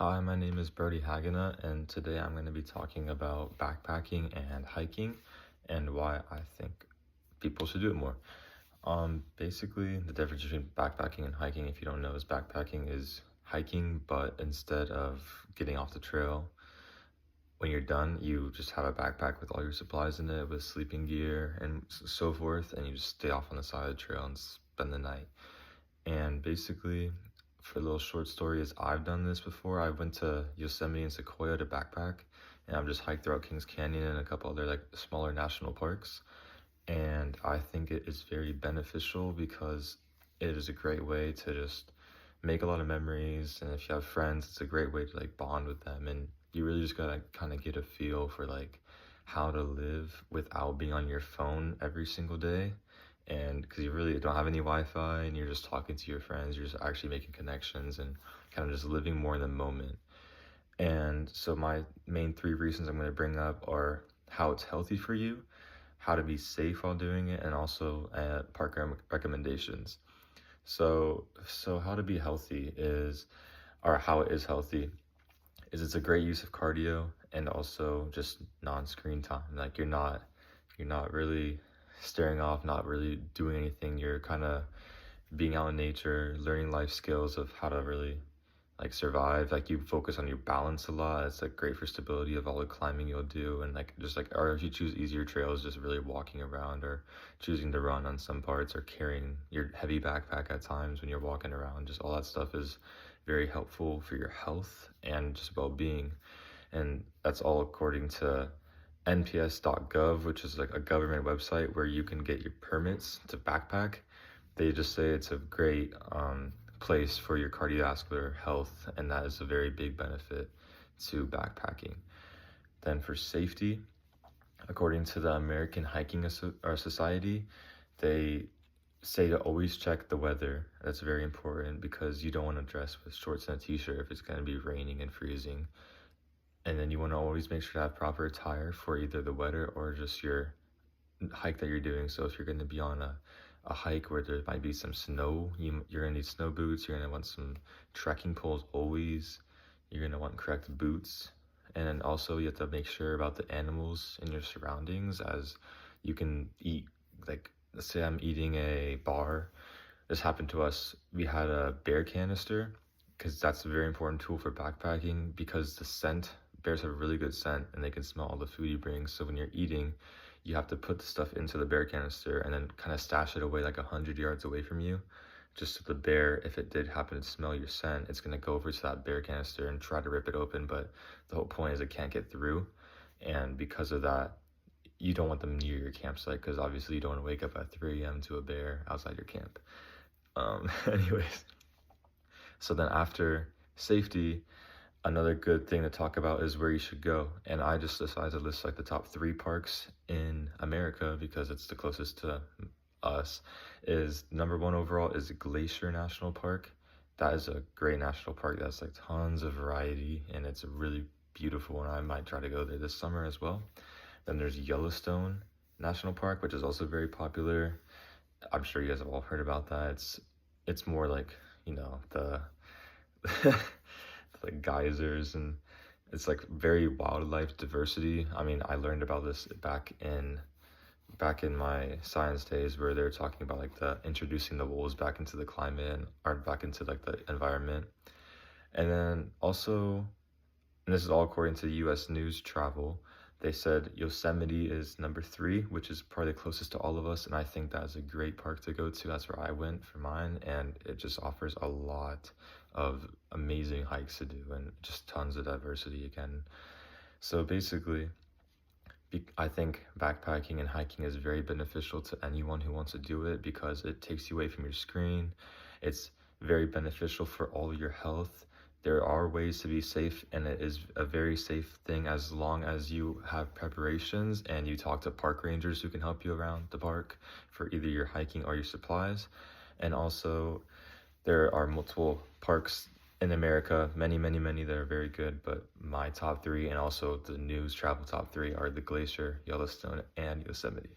Hi, my name is Brody Hagenut, and today I'm going to be talking about backpacking and hiking and why I think people should do it more. Basically, the difference between backpacking and hiking, if you don't know, is backpacking is hiking, but instead of getting off the trail, when you're done, you just have a backpack with all your supplies in it, with sleeping gear and so forth, and you just stay off on the side of the trail and spend the night. And basically, for a little short story, is I've done this before. I went to Yosemite and Sequoia to backpack, and I've just hiked throughout Kings Canyon and a couple other like smaller national parks. And I think it is very beneficial because it is a great way to just make a lot of memories. And if you have friends, it's a great way to like bond with them. And you really just gotta kind of get a feel for like how to live without being on your phone every single day, and because you really don't have any Wi-Fi and you're just talking to your friends, you're just actually making connections and kind of just living more in the moment. And so my main three reasons I'm going to bring up are how it's healthy for you, how to be safe while doing it, and also park recommendations. So how to be healthy is, or how it is healthy, is it's a great use of cardio and also just non-screen time. Like you're not really staring off, not really doing anything. You're kind of being out in nature, learning life skills of how to really like survive. Like you focus on your balance a lot. It's like great for stability of all the climbing you'll do, and like just like, or if you choose easier trails, just really walking around or choosing to run on some parts or carrying your heavy backpack at times when you're walking around. Just all that stuff is very helpful for your health and just well-being. And that's all according to nps.gov, which is like a government website where you can get your permits to backpack. They just say it's a great place for your cardiovascular health, and that is a very big benefit to backpacking. Then for safety, according to the American Hiking Society, they say to always check the weather. That's very important because you don't want to dress with shorts and a t-shirt if it's going to be raining and freezing. And then you want to always make sure to have proper attire for either the weather or just your hike that you're doing. So if you're going to be on a hike where there might be some snow, you're going to need snow boots. You're going to want some trekking poles always. You're going to want correct boots. And then also you have to make sure about the animals in your surroundings, as you can eat, like let's say I'm eating a bar. This happened to us. We had a bear canister because that's a very important tool for backpacking, because the scent, bears have a really good scent and they can smell all the food you bring. So when you're eating, you have to put the stuff into the bear canister and then kind of stash it away like 100 yards away from you, just so the bear, if it did happen to smell your scent, it's going to go over to that bear canister and try to rip it open. But the whole point is it can't get through. And because of that, you don't want them near your campsite, because obviously you don't want to wake up at 3 a.m. to a bear outside your camp. Anyways, so then after safety, another good thing to talk about is where you should go. And I just decided to list like the top 3 parks in America because it's the closest to us. Is number 1 overall is Glacier National Park. That is a great national park. That's like tons of variety and it's really beautiful, and I might try to go there this summer as well. Then there's Yellowstone National Park, which is also very popular. I'm sure you guys have all heard about that. It's more like, you know, the like geysers, and it's like very wildlife diversity. I mean, I learned about this back in my science days, where they're talking about like the introducing the wolves back into the climate or back into like the environment. And then also, and this is all according to US News Travel, they said Yosemite is number 3, which is probably the closest to all of us, and I think that is a great park to go to. That's where I went for mine, and it just offers a lot of amazing hikes to do and just tons of diversity again. So basically, I think backpacking and hiking is very beneficial to anyone who wants to do it because it takes you away from your screen. It's very beneficial for all your health. There are ways to be safe, and it is a very safe thing as long as you have preparations and you talk to park rangers who can help you around the park for either your hiking or your supplies. And also, there are multiple parks in America, many that are very good, but my top 3 and also the news travel top 3 are the Glacier, Yellowstone, and Yosemite.